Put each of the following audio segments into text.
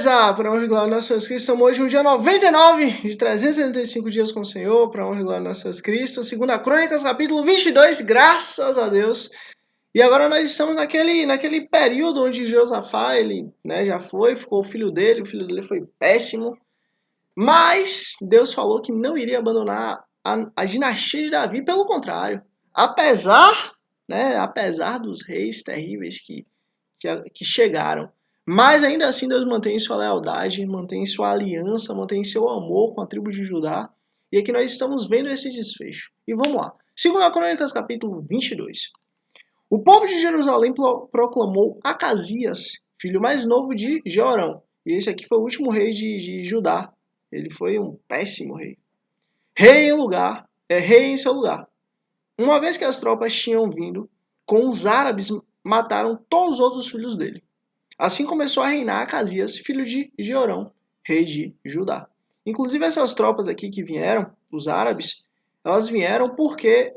Beleza, para honra e glória nosso Jesus Cristo, estamos hoje no dia 99 de 365 dias com o Senhor, para honra e glória nosso Jesus Cristo, 2 Crônicas, capítulo 22, graças a Deus. E agora nós estamos naquele período onde Josafá, ele já ficou o filho dele foi péssimo, mas Deus falou que não iria abandonar a dinastia de Davi, pelo contrário, apesar dos reis terríveis que chegaram. Mas ainda assim Deus mantém sua lealdade, mantém sua aliança, mantém seu amor com a tribo de Judá. E aqui nós estamos vendo esse desfecho. E vamos lá. 2 Crônicas, capítulo 22. O povo de Jerusalém proclamou Acasias, filho mais novo de Jeorão. E esse aqui foi o último rei de Judá. Ele foi um péssimo rei. Rei em seu lugar. Uma vez que as tropas tinham vindo, com os árabes mataram todos os outros filhos dele. Assim começou a reinar Acasias, filho de Jeorão, rei de Judá. Inclusive essas tropas aqui que vieram, os árabes, elas vieram porque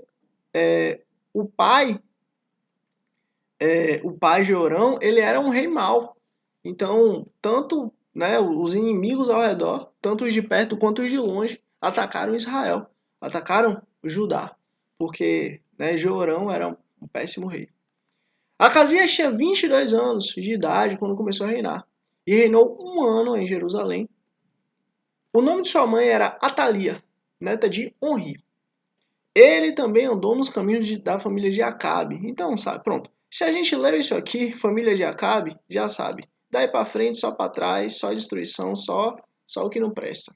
o pai Jeorão, ele era um rei mau. Então, tanto os inimigos ao redor, tanto os de perto quanto os de longe, atacaram Israel, atacaram Judá, porque Jeorão era um péssimo rei. Acasias tinha 22 anos de idade quando começou a reinar, e reinou 1 ano em Jerusalém. O nome de sua mãe era Atalia, neta de Onri. Ele também andou nos caminhos da família de Acabe. Então, pronto. Se a gente leu isso aqui, família de Acabe, já sabe. Daí para frente, só para trás, só destruição, só o que não presta.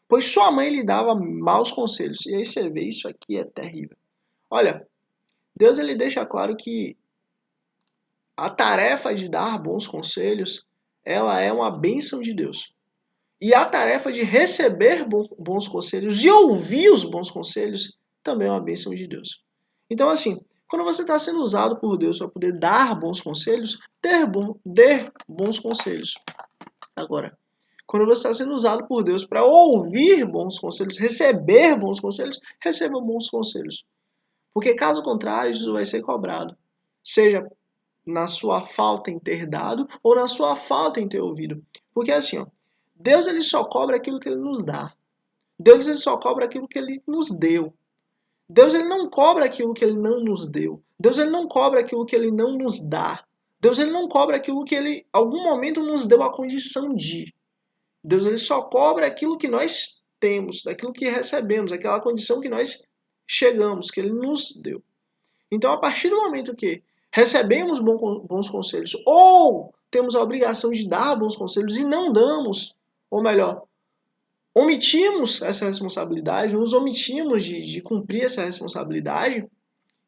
Pois sua mãe lhe dava maus conselhos. E aí você vê, isso aqui é terrível. Olha, Deus ele deixa claro que a tarefa de dar bons conselhos, ela é uma bênção de Deus. E a tarefa de receber bons conselhos e ouvir os bons conselhos também é uma bênção de Deus. Então, assim, quando você está sendo usado por Deus para poder dar bons conselhos, dê bons conselhos. Agora, quando você está sendo usado por Deus para ouvir bons conselhos, receber bons conselhos, receba bons conselhos. Porque caso contrário, isso vai ser cobrado. Seja na sua falta em ter dado ou na sua falta em ter ouvido. Porque assim, Deus ele só cobra aquilo que ele nos dá. Deus ele só cobra aquilo que ele nos deu. Deus ele não cobra aquilo que ele não nos deu. Deus ele não cobra aquilo que ele não nos dá. Deus ele não cobra aquilo que ele, em algum momento, nos deu a condição de. Deus ele só cobra aquilo que nós temos, daquilo que recebemos, aquela condição que nós chegamos, que ele nos deu. Então, a partir do momento que recebemos bons conselhos ou temos a obrigação de dar bons conselhos e não damos, ou melhor, omitimos essa responsabilidade, nos omitimos de cumprir essa responsabilidade,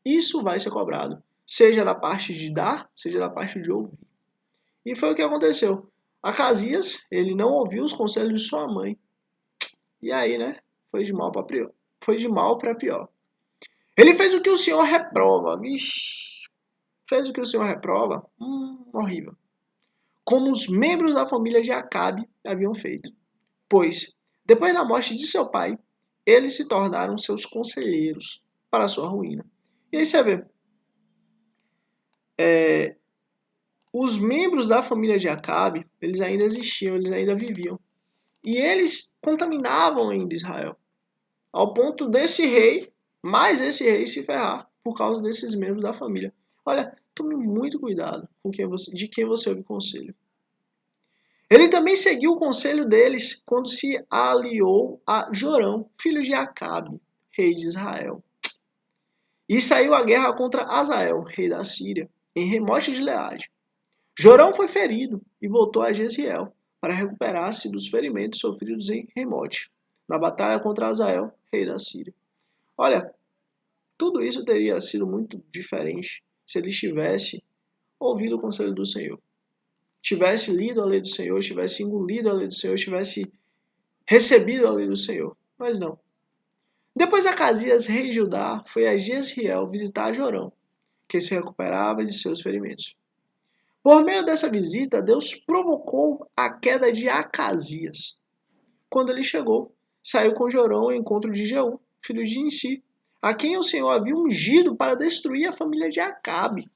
isso vai ser cobrado. Seja da parte de dar, seja da parte de ouvir. E foi o que aconteceu. Acasias, ele não ouviu os conselhos de sua mãe. E aí, foi de mal para pior. Foi de mal para pior. Ele fez o que o Senhor reprova. Vixe. Fez o que o Senhor reprova? Horrível. Como os membros da família de Acabe haviam feito. Pois, depois da morte de seu pai, eles se tornaram seus conselheiros para a sua ruína. E aí você vê. Os membros da família de Acabe, eles ainda existiam, eles ainda viviam. E eles contaminavam ainda Israel. Ao ponto desse rei, mais esse rei se ferrar por causa desses membros da família. Olha, tome muito cuidado com de quem você ouve conselho. Ele também seguiu o conselho deles quando se aliou a Jorão, filho de Acabe, rei de Israel. E saiu à guerra contra Azael, rei da Síria, em Remote de Gileade. Jorão foi ferido e voltou a Jezreel para recuperar-se dos ferimentos sofridos em Remote, na batalha contra Azael, rei da Síria. Olha, tudo isso teria sido muito diferente se ele tivesse ouvido o conselho do Senhor. Tivesse lido a lei do Senhor, tivesse engolido a lei do Senhor, tivesse recebido a lei do Senhor. Mas não. Depois Acasias, rei de Judá, foi a Jezreel visitar Jorão, que se recuperava de seus ferimentos. Por meio dessa visita, Deus provocou a queda de Acasias. Quando ele chegou, saiu com Jorão ao encontro de Jeú, filho de Nissi, a quem o Senhor havia ungido para destruir a família de Acabe.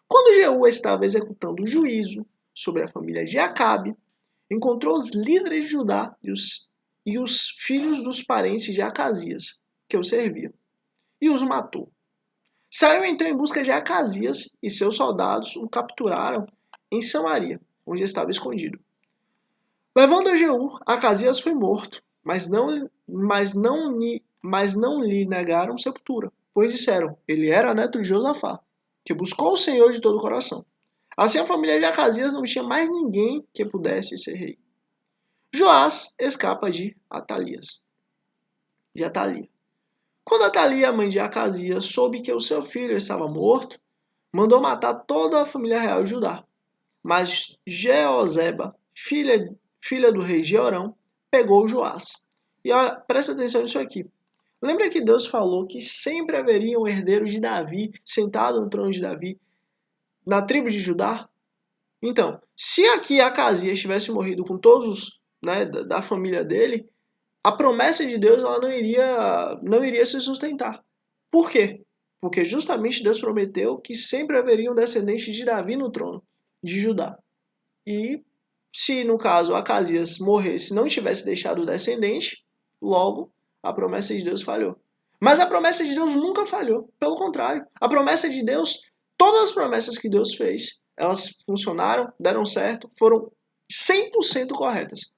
Quando Jeú estava executando o juízo sobre a família de Acabe, encontrou os líderes de Judá e os filhos dos parentes de Acasias, que o serviam, e os matou. Saiu então em busca de Acasias e seus soldados o capturaram em Samaria, onde estava escondido. Levando a Jeú, Acasias foi morto, mas não lhe negaram sepultura, pois disseram, ele era neto de Josafá, que buscou o Senhor de todo o coração. Assim a família de Acasias não tinha mais ninguém que pudesse ser rei. Joás escapa de Atalia. Quando Atalia, mãe de Acasias, soube que o seu filho estava morto, mandou matar toda a família real de Judá. Mas Jeozeba, filha do rei Jeorão, pegou Joás. E olha, presta atenção nisso aqui. Lembra que Deus falou que sempre haveria um herdeiro de Davi, sentado no trono de Davi, na tribo de Judá? Então, se aqui Acasias tivesse morrido com todos, né, da família dele, a promessa de Deus ela não iria se sustentar. Por quê? Porque justamente Deus prometeu que sempre haveria um descendente de Davi no trono de Judá. E se, no caso, Acasias morresse e não tivesse deixado o descendente, logo a promessa de Deus falhou. Mas a promessa de Deus nunca falhou. Pelo contrário, a promessa de Deus, todas as promessas que Deus fez, elas funcionaram, deram certo, foram 100% corretas.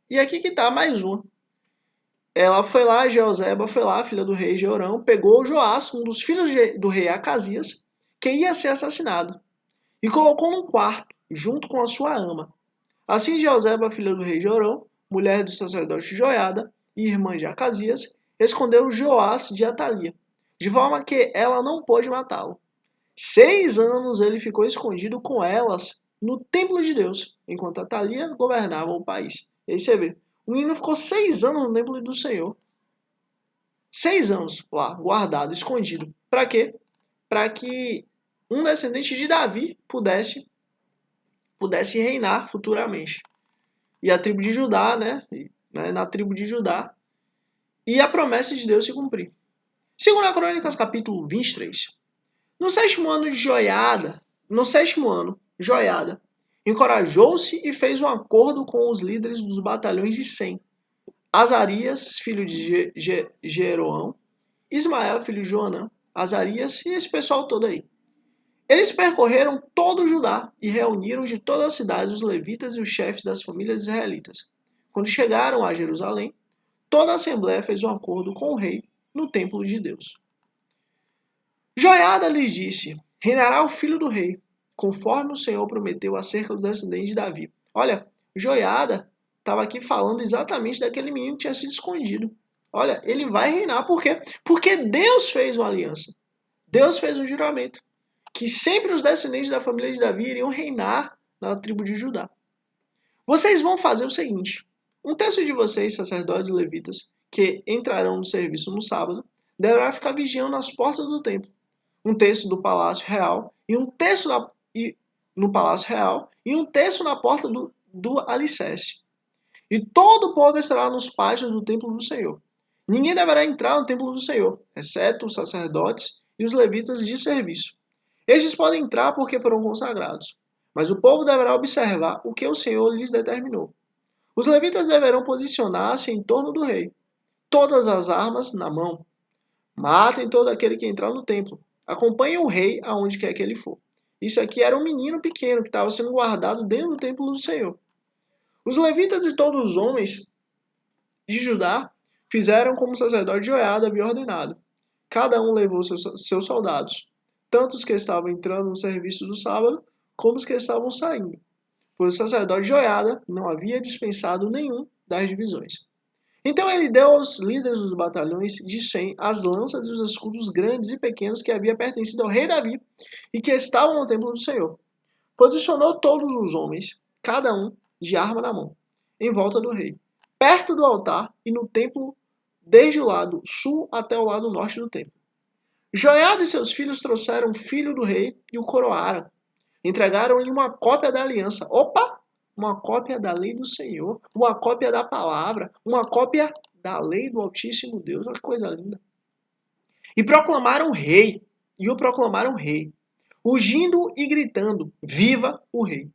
E aqui que está mais uma. Ela foi lá, Jeozeba foi lá, filha do rei Jeorão, pegou Joás, um dos filhos do rei Acasias, que ia ser assassinado, e colocou num quarto, junto com a sua ama. Assim Jeozeba, filha do rei Jeorão, mulher do sacerdote Joiada e irmã de Acasias, escondeu Joás de Atalia, de forma que ela não pôde matá-lo. 6 anos ele ficou escondido com elas no templo de Deus, enquanto Atalia governava o país. E aí você vê, o menino ficou 6 anos no templo do Senhor. 6 anos lá, guardado, escondido. Para quê? Para que um descendente de Davi pudesse reinar futuramente. E a tribo de Judá, na tribo de Judá, e a promessa de Deus se cumprir. Segundo a Crônicas, capítulo 23. No sétimo ano, Joiada encorajou-se e fez um acordo com os líderes dos batalhões de Sem. Azarias, filho de Jeroão, Ismael, filho de Joanã, Azarias e esse pessoal todo aí. Eles percorreram todo o Judá e reuniram de todas as cidades os levitas e os chefes das famílias israelitas. Quando chegaram a Jerusalém, toda a assembleia fez um acordo com o rei no templo de Deus. Joiada lhes disse, reinará o filho do rei, conforme o Senhor prometeu acerca dos descendentes de Davi. Olha, Joiada estava aqui falando exatamente daquele menino que tinha sido escondido. Olha, ele vai reinar. Por quê? Porque Deus fez uma aliança. Deus fez um juramento. Que sempre os descendentes da família de Davi iriam reinar na tribo de Judá. Vocês vão fazer o seguinte. Um terço de vocês, sacerdotes e levitas, que entrarão no serviço no sábado, deverá ficar vigiando as portas do templo. Um terço do palácio real e um terço no palácio real e um terço na porta do alicerce. E todo o povo estará nos pátios do templo do Senhor. Ninguém deverá entrar no templo do Senhor, exceto os sacerdotes e os levitas de serviço. Estes podem entrar porque foram consagrados, mas o povo deverá observar o que o Senhor lhes determinou. Os levitas deverão posicionar-se em torno do rei, todas as armas na mão. Matem todo aquele que entrar no templo. Acompanhem o rei aonde quer que ele for. Isso aqui era um menino pequeno que estava sendo guardado dentro do templo do Senhor. Os levitas e todos os homens de Judá fizeram como o sacerdote Joiada havia ordenado. Cada um levou seus soldados, tanto os que estavam entrando no serviço do sábado, como os que estavam saindo. Pois o sacerdote Joiada não havia dispensado nenhum das divisões. Então ele deu aos líderes dos batalhões de Sem as lanças e os escudos grandes e pequenos que havia pertencido ao rei Davi e que estavam no templo do Senhor. Posicionou todos os homens, cada um de arma na mão, em volta do rei, perto do altar e no templo, desde o lado sul até o lado norte do templo. Joiada e seus filhos trouxeram o filho do rei e o coroaram. Entregaram-lhe uma cópia da aliança. Opa! Uma cópia da lei do Senhor, uma cópia da palavra, uma cópia da lei do Altíssimo Deus. Olha que coisa linda. E o proclamaram rei, ungindo e gritando, viva o rei.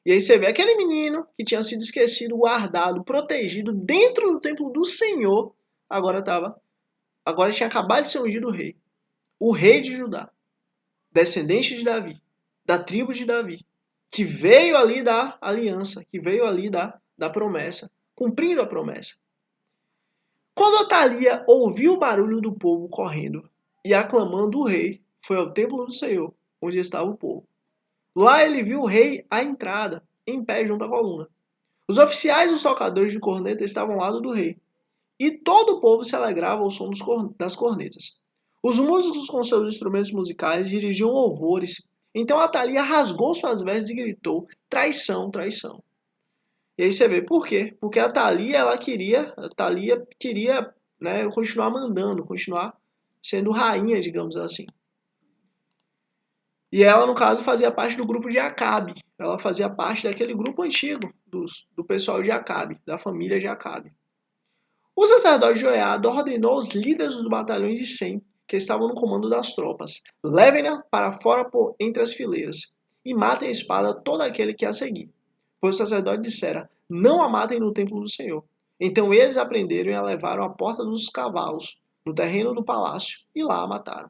E aí você vê aquele menino que tinha sido esquecido, guardado, protegido dentro do templo do Senhor, agora tinha acabado de ser ungido rei. O rei de Judá, descendente de Davi, da tribo de Davi, que veio ali da aliança, que veio ali da promessa, cumprindo a promessa. Quando Atalia ouviu o barulho do povo correndo e aclamando o rei, foi ao templo do Senhor, onde estava o povo. Lá ele viu o rei à entrada, em pé junto à coluna. Os oficiais e os tocadores de corneta estavam ao lado do rei, e todo o povo se alegrava ao som das cornetas. Os músicos com seus instrumentos musicais dirigiam louvores. Então Atalia rasgou suas vestes e gritou: traição, traição. E aí você vê por quê? Porque a Thalia queria, né, continuar mandando, continuar sendo rainha, digamos assim. E ela, no caso, fazia parte do grupo de Acabe. Ela fazia parte daquele grupo antigo do pessoal de Acabe, da família de Acabe. O sacerdote Joiada ordenou aos líderes dos batalhões de 100, que estavam no comando das tropas: levem-na para fora por entre as fileiras, e matem a espada todo aquele que a seguir. Pois o sacerdote dissera: não a matem no templo do Senhor. Então eles a prenderam e a levaram à porta dos cavalos, no terreno do palácio, e lá a mataram.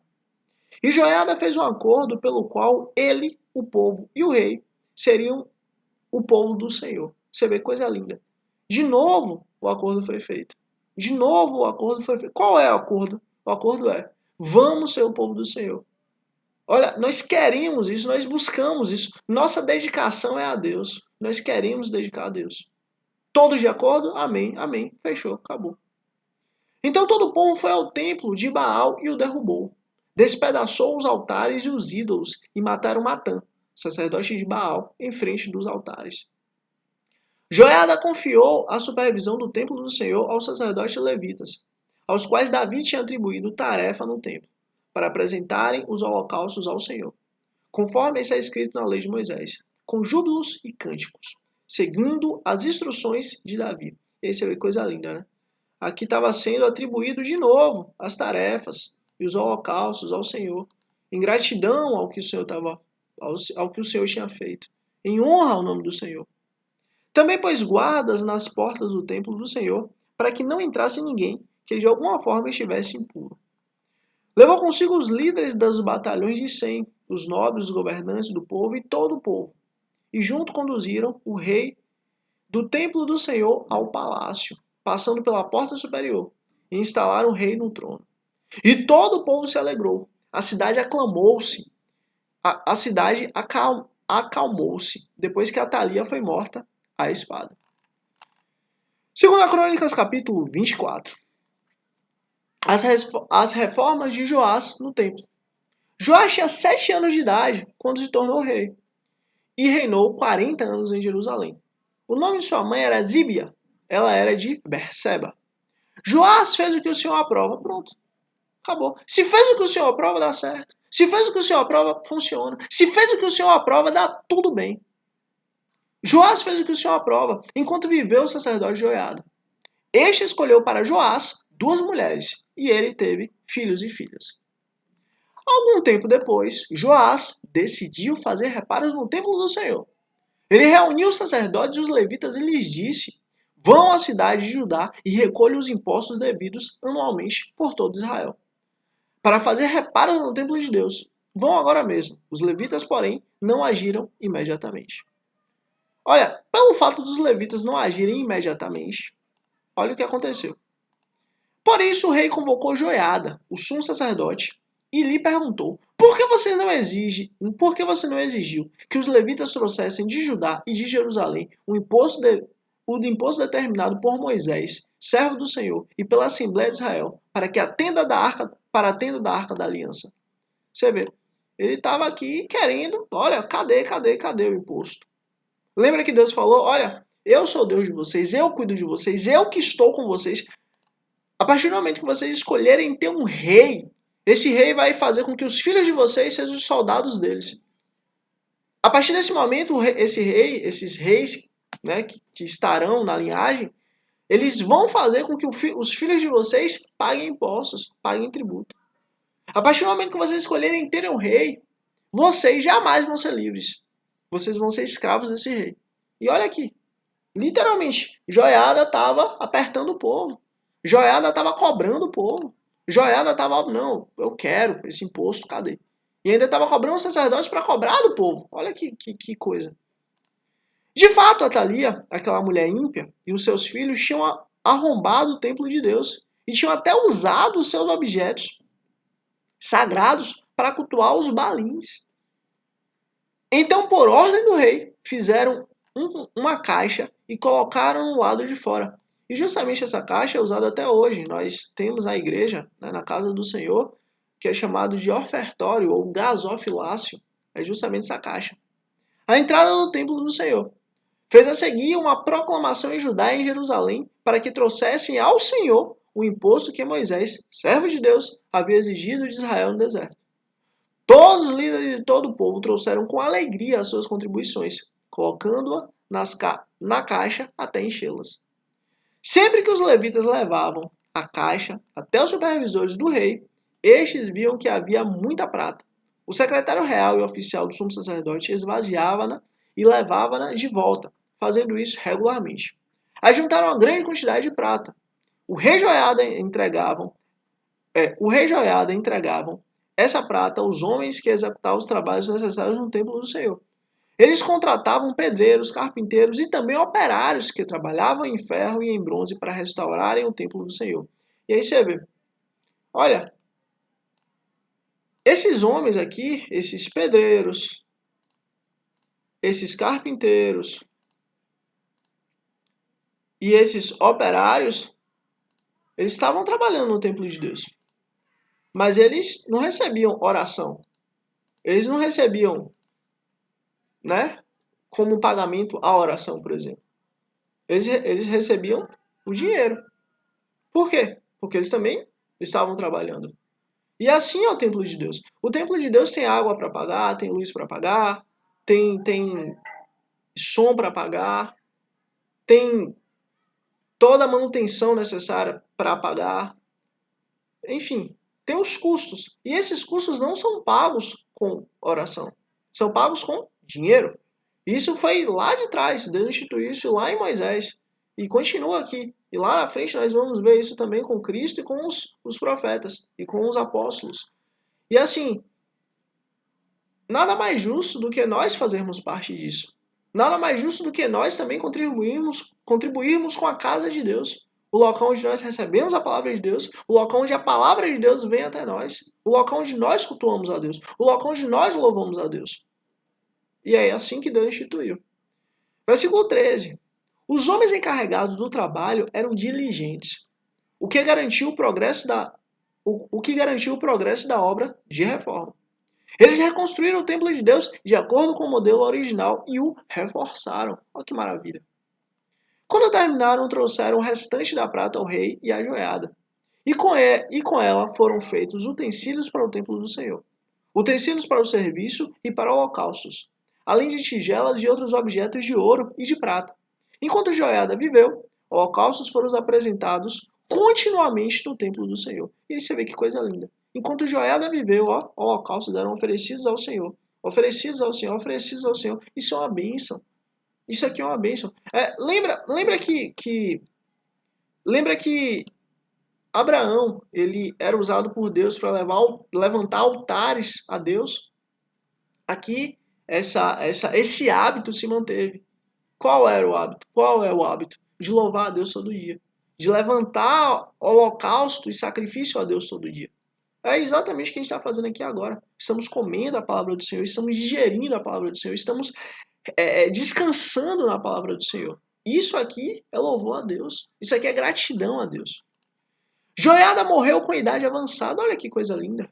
E Joiada fez um acordo pelo qual ele, o povo e o rei seriam o povo do Senhor. Você vê coisa linda. De novo, o acordo foi feito. De novo, o acordo foi feito. Qual é o acordo? O acordo é: vamos ser o povo do Senhor. Olha, nós queremos isso, nós buscamos isso. Nossa dedicação é a Deus. Nós queremos dedicar a Deus. Todos de acordo? Amém, amém. Fechou, acabou. Então todo o povo foi ao templo de Baal e o derrubou. Despedaçou os altares e os ídolos e mataram Matã, sacerdote de Baal, em frente dos altares. Joiada confiou a supervisão do templo do Senhor aos sacerdotes levitas, aos quais Davi tinha atribuído tarefa no templo, para apresentarem os holocaustos ao Senhor, conforme está escrito na lei de Moisés, com júbilos e cânticos, seguindo as instruções de Davi. Esse é coisa linda, né? Aqui estava sendo atribuído de novo as tarefas e os holocaustos ao Senhor, em gratidão ao que o Senhor ao que o Senhor tinha feito, em honra ao nome do Senhor. Também pôs guardas nas portas do templo do Senhor, para que não entrasse ninguém que de alguma forma estivesse impuro. Levou consigo os líderes dos batalhões de 100, os nobres, os governantes do povo e todo o povo, e junto conduziram o rei do templo do Senhor ao palácio, passando pela porta superior, e instalaram o rei no trono. E todo o povo se alegrou. A cidade aclamou-se. A cidade acalmou-se depois que Atalia foi morta à espada. Segundo a Crônicas, capítulo 24. As reformas de Joás no templo. Joás tinha 7 anos de idade quando se tornou rei e reinou 40 anos em Jerusalém. O nome de sua mãe era Zíbia. Ela era de Berseba. Joás fez o que o Senhor aprova. Pronto. Acabou. Se fez o que o Senhor aprova, dá certo. Se fez o que o Senhor aprova, funciona. Se fez o que o Senhor aprova, dá tudo bem. Joás fez o que o Senhor aprova, enquanto viveu o sacerdote Joiada. Este escolheu para Joás 2 mulheres, e ele teve filhos e filhas. Algum tempo depois, Joás decidiu fazer reparos no templo do Senhor. Ele reuniu os sacerdotes e os levitas e lhes disse: vão à cidade de Judá e recolham os impostos devidos anualmente por todo Israel, para fazer reparos no templo de Deus. Vão agora mesmo. Os levitas, porém, não agiram imediatamente. Olha, pelo fato dos levitas não agirem imediatamente, olha o que aconteceu. Por isso o rei convocou Joiada, o sumo sacerdote, e lhe perguntou: por que você não exigiu que os levitas trouxessem de Judá e de Jerusalém o imposto determinado por Moisés, servo do Senhor, e pela Assembleia de Israel, para a tenda da arca da aliança? Você vê, ele estava aqui querendo, olha, cadê o imposto? Lembra que Deus falou: olha, eu sou Deus de vocês, eu cuido de vocês, eu que estou com vocês. A partir do momento que vocês escolherem ter um rei, esse rei vai fazer com que os filhos de vocês sejam os soldados deles. A partir desse momento, esses reis, né, que estarão na linhagem, eles vão fazer com que os filhos de vocês paguem impostos, paguem tributo. A partir do momento que vocês escolherem ter um rei, vocês jamais vão ser livres. Vocês vão ser escravos desse rei. E olha aqui, literalmente, Joiada estava apertando o povo. Joiada estava cobrando o povo. Joiada estava, não, eu quero esse imposto, cadê? E ainda estava cobrando os sacerdotes para cobrar do povo. Olha que coisa. De fato, Atalia, aquela mulher ímpia, e os seus filhos tinham arrombado o templo de Deus e tinham até usado os seus objetos sagrados para cultuar os balins. Então, por ordem do rei, fizeram uma caixa e colocaram no lado de fora. E justamente essa caixa é usada até hoje. Nós temos na igreja, né, na casa do Senhor, que é chamado de ofertório ou gasofilácio. É justamente essa caixa. A entrada do templo do Senhor. Fez a seguir uma proclamação em Judá e em Jerusalém para que trouxessem ao Senhor o imposto que Moisés, servo de Deus, havia exigido de Israel no deserto. Todos os líderes de todo o povo trouxeram com alegria as suas contribuições, colocando-a na caixa até enchê-las. Sempre que os levitas levavam a caixa até os supervisores do rei, estes viam que havia muita prata. O secretário real e oficial do sumo sacerdote esvaziava-na e levava-na de volta, fazendo isso regularmente. Ajuntaram uma grande quantidade de prata. O rei Joiada entregavam essa prata aos homens que executavam os trabalhos necessários no templo do Senhor. Eles contratavam pedreiros, carpinteiros e também operários que trabalhavam em ferro e em bronze para restaurarem o templo do Senhor. E aí você vê, olha, esses homens aqui, esses pedreiros, esses carpinteiros e esses operários, eles estavam trabalhando no templo de Deus. Mas eles não recebiam oração. Eles não recebiam, né, como pagamento a oração, por exemplo. Eles recebiam o dinheiro. Por quê? Porque eles também estavam trabalhando. E assim é o templo de Deus. O templo de Deus tem água para pagar, tem luz para pagar, tem som para pagar, tem toda a manutenção necessária para pagar. Enfim, tem os custos. E esses custos não são pagos com oração. São pagos com dinheiro. Isso foi lá de trás. Deus instituiu isso lá em Moisés. E continua aqui. E lá na frente nós vamos ver isso também com Cristo e com os profetas. E com os apóstolos. E assim, nada mais justo do que nós fazermos parte disso. Nada mais justo do que nós também contribuirmos com a casa de Deus. O local onde nós recebemos a palavra de Deus, o local onde a palavra de Deus vem até nós, o local onde nós cultuamos a Deus, o local onde nós louvamos a Deus. E é assim que Deus instituiu. Versículo 13. Os homens encarregados do trabalho eram diligentes, o que garantiu o progresso da obra de reforma. Eles reconstruíram o templo de Deus de acordo com o modelo original e o reforçaram. Olha que maravilha. Quando terminaram, trouxeram o restante da prata ao rei e à joiada. E com ela foram feitos utensílios para o templo do Senhor, utensílios para o serviço e para holocaustos, além de tigelas e outros objetos de ouro e de prata. Enquanto Joiada viveu, holocaustos foram apresentados continuamente no templo do Senhor. E aí você vê que coisa linda. Enquanto Joiada viveu, holocaustos eram oferecidos ao Senhor. Oferecidos ao Senhor, oferecidos ao Senhor. Isso é uma bênção. Isso aqui é uma bênção. Lembra que Abraão, ele era usado por Deus para levantar altares a Deus. Aqui, esse hábito se manteve. Qual era o hábito? Qual é o hábito? De louvar a Deus todo dia. De levantar holocausto e sacrifício a Deus todo dia. É exatamente o que a gente está fazendo aqui agora. Estamos comendo a palavra do Senhor, estamos digerindo a palavra do Senhor, estamos descansando na palavra do Senhor. Isso aqui é louvor a Deus. Isso aqui é gratidão a Deus. Joiada morreu com idade avançada. Olha que coisa linda.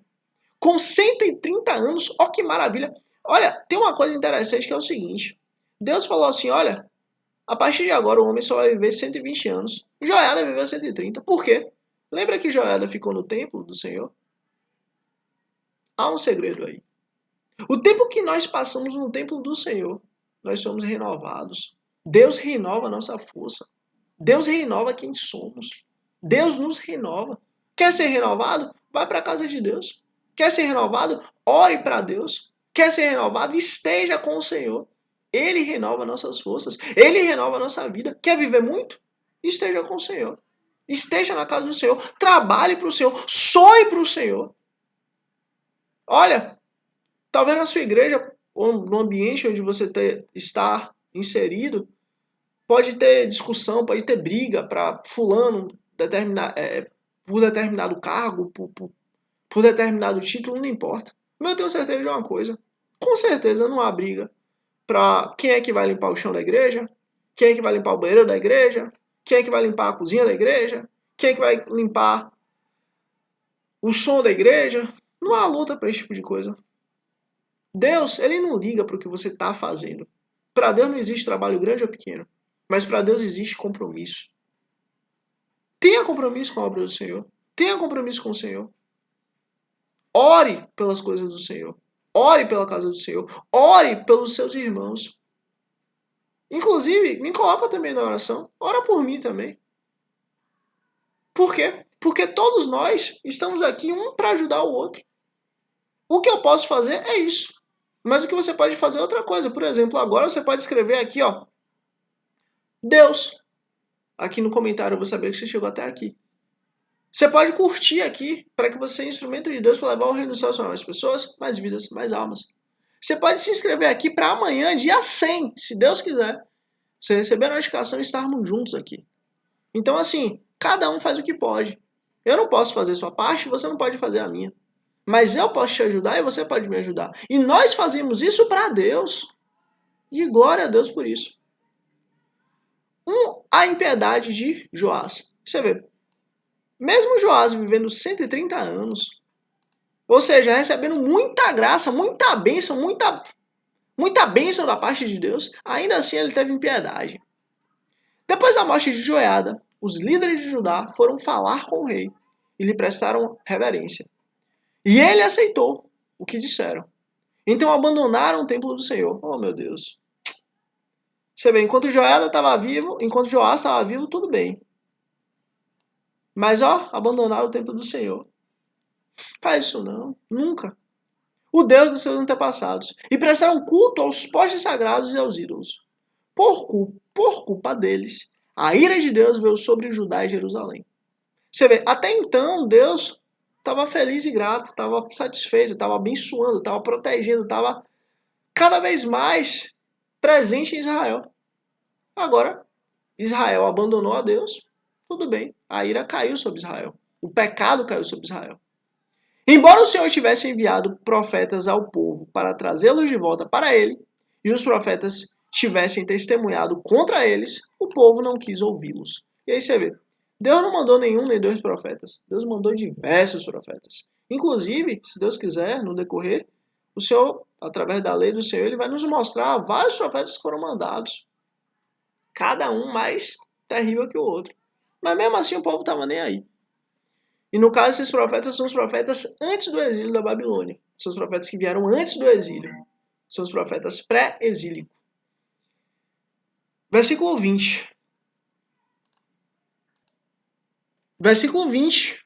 Com 130 anos. Olha que maravilha. Olha, tem uma coisa interessante que é o seguinte. Deus falou assim, olha, a partir de agora o homem só vai viver 120 anos. Joiada viveu 130. Por quê? Lembra que Joiada ficou no templo do Senhor? Há um segredo aí. O tempo que nós passamos no templo do Senhor, nós somos renovados. Deus renova a nossa força. Deus renova quem somos. Deus nos renova. Quer ser renovado? Vai para a casa de Deus. Quer ser renovado? Ore para Deus. Quer ser renovado? Esteja com o Senhor. Ele renova nossas forças. Ele renova a nossa vida. Quer viver muito? Esteja com o Senhor. Esteja na casa do Senhor. Trabalhe para o Senhor. Soe para o Senhor. Olha, talvez na sua igreja, ou no ambiente onde você está inserido, pode ter discussão, pode ter briga para fulano por determinado cargo, por determinado título, não importa. Mas eu tenho certeza de uma coisa. Com certeza não há briga para quem é que vai limpar o chão da igreja, quem é que vai limpar o banheiro da igreja, quem é que vai limpar a cozinha da igreja, quem é que vai limpar o som da igreja. Não há luta para esse tipo de coisa. Deus, ele não liga para o que você está fazendo. Para Deus não existe trabalho grande ou pequeno, mas para Deus existe compromisso. Tenha compromisso com a obra do Senhor. Tenha compromisso com o Senhor. Ore pelas coisas do Senhor. Ore pela casa do Senhor. Ore pelos seus irmãos. Inclusive, me coloca também na oração. Ora por mim também. Por quê? Porque todos nós estamos aqui um para ajudar o outro. O que eu posso fazer é isso. Mas o que você pode fazer é outra coisa. Por exemplo, agora você pode escrever aqui, ó, Deus. Aqui no comentário eu vou saber que você chegou até aqui. Você pode curtir aqui para que você seja instrumento de Deus para levar o reino dos céus para mais pessoas, mais vidas, mais almas. Você pode se inscrever aqui para amanhã, dia 100, se Deus quiser. Você receber a notificação e estarmos juntos aqui. Então, assim, cada um faz o que pode. Eu não posso fazer a sua parte, você não pode fazer a minha. Mas eu posso te ajudar e você pode me ajudar. E nós fazemos isso para Deus. E glória a Deus por isso. A impiedade de Joás. Você vê, mesmo Joás vivendo 130 anos, ou seja, recebendo muita graça, muita bênção, muita bênção da parte de Deus, ainda assim ele teve impiedade. Depois da morte de Joiada, os líderes de Judá foram falar com o rei e lhe prestaram reverência. E ele aceitou o que disseram. Então abandonaram o templo do Senhor. Oh, meu Deus. Você vê, enquanto Joiada estava vivo, enquanto Joás estava vivo, tudo bem. Mas, ó, abandonaram o templo do Senhor. Faz isso não, nunca. O Deus dos seus antepassados. E prestaram culto aos postes sagrados e aos ídolos. Por culpa deles, a ira de Deus veio sobre Judá e Jerusalém. Você vê, até então Deus estava feliz e grato, estava satisfeito, estava abençoando, estava protegendo, estava cada vez mais presente em Israel. Agora, Israel abandonou a Deus, tudo bem, a ira caiu sobre Israel. O pecado caiu sobre Israel. Embora o Senhor tivesse enviado profetas ao povo para trazê-los de volta para ele, e os profetas tivessem testemunhado contra eles, o povo não quis ouvi-los. E aí você vê, Deus não mandou nenhum nem dois profetas, Deus mandou diversos profetas. Inclusive, se Deus quiser, no decorrer, o Senhor, através da lei do Senhor, ele vai nos mostrar vários profetas que foram mandados. Cada um mais terrível que o outro. Mas mesmo assim o povo estava nem aí. E no caso, esses profetas são os profetas antes do exílio da Babilônia. São os profetas que vieram antes do exílio. São os profetas pré-exílicos. Versículo 20. Versículo 20.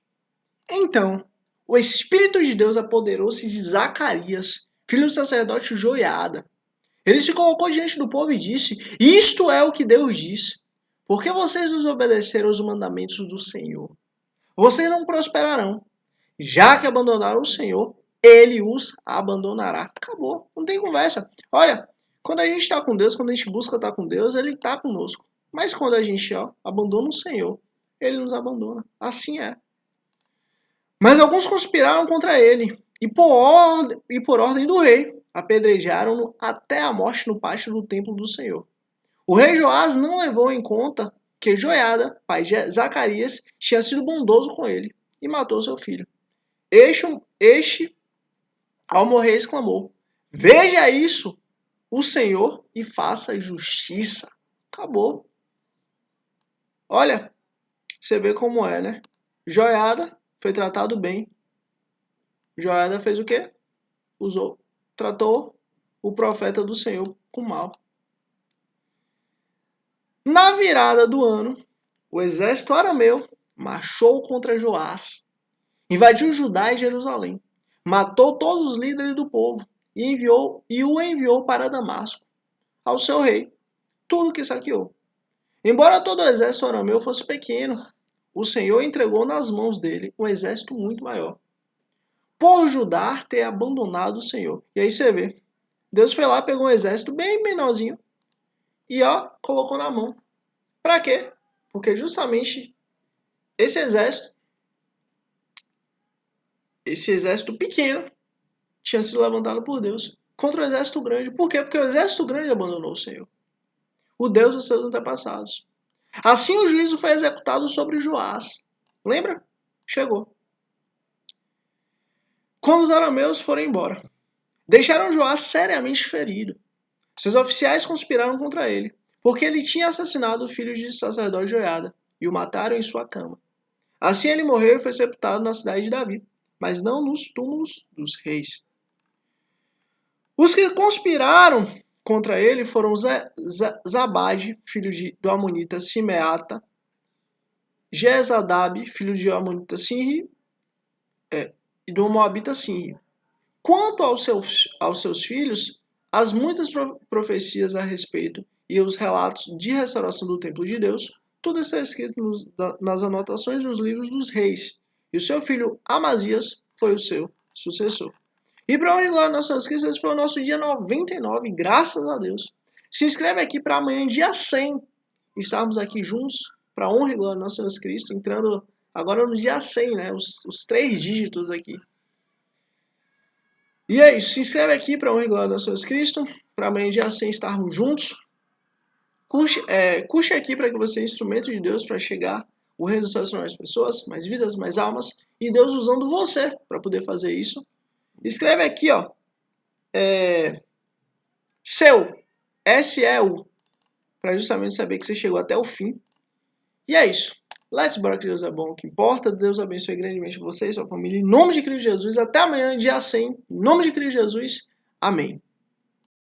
Então, o Espírito de Deus apoderou-se de Zacarias, filho do sacerdote Joiada. Ele se colocou diante do povo e disse: Isto é o que Deus diz. Por que vocês desobedeceram os mandamentos do Senhor? Vocês não prosperarão. Já que abandonaram o Senhor, ele os abandonará. Acabou. Não tem conversa. Olha, quando a gente está com Deus, quando a gente busca estar com Deus, ele está conosco. Mas quando a gente abandona o Senhor, ele nos abandona. Assim é. Mas alguns conspiraram contra ele e por ordem do rei, apedrejaram-no até a morte no pátio do templo do Senhor. O rei Joás não levou em conta que Joiada, pai de Zacarias, tinha sido bondoso com ele e matou seu filho. Este, ao morrer, exclamou: Veja isso, o Senhor, e faça justiça. Acabou. Olha, você vê como é, né? Joiada foi tratado bem. Joiada fez o quê? Tratou o profeta do Senhor com mal. Na virada do ano, o exército arameu marchou contra Joás, invadiu Judá e Jerusalém, matou todos os líderes do povo e o enviou para Damasco. ao seu rei tudo que saqueou. Embora todo o exército arameu fosse pequeno, o Senhor entregou nas mãos dele um exército muito maior, por Judá ter abandonado o Senhor. E aí você vê, Deus foi lá, pegou um exército bem menorzinho e colocou na mão. Para quê? Porque justamente esse exército pequeno tinha sido levantado por Deus contra o exército grande. Por quê? Porque o exército grande abandonou o Senhor, o Deus dos seus antepassados. Assim o juízo foi executado sobre Joás. Lembra? Chegou. Quando os arameus foram embora, deixaram Joás seriamente ferido. Seus oficiais conspiraram contra ele, porque ele tinha assassinado o filho de sacerdote Joiada, e o mataram em sua cama. Assim ele morreu e foi sepultado na cidade de Davi, mas não nos túmulos dos reis. Os que conspiraram contra ele foram Zabade, filho do Amonita Simeata, Jezadab, filho do Amonita Sinri, e do Moabita Sinri. Quanto aos seus filhos, as muitas profecias a respeito e os relatos de restauração do templo de Deus, tudo está escrito nas anotações dos livros dos reis. E o seu filho Amazias foi o seu sucessor. E para onde glória nós somos Cristo, esse foi o nosso dia 99, graças a Deus. Se inscreve aqui para amanhã, dia 100, estarmos aqui juntos, para honra e glória nós somos Cristo, entrando agora no dia 100, né? Os 3 dígitos aqui. E é isso, se inscreve aqui para honra e glória nós somos Cristo, para amanhã, dia 100, estarmos juntos. Curte aqui para que você é instrumento de Deus para chegar o reino dos céus para mais pessoas, mais vidas, mais almas, e Deus usando você para poder fazer isso. Escreve aqui, seu, S-E-U, para justamente saber que você chegou até o fim. E é isso. Let's bora que Deus é bom, o que importa. Deus abençoe grandemente você e sua família. Em nome de Cristo Jesus. Até amanhã, dia 100. Em nome de Cristo Jesus. Amém.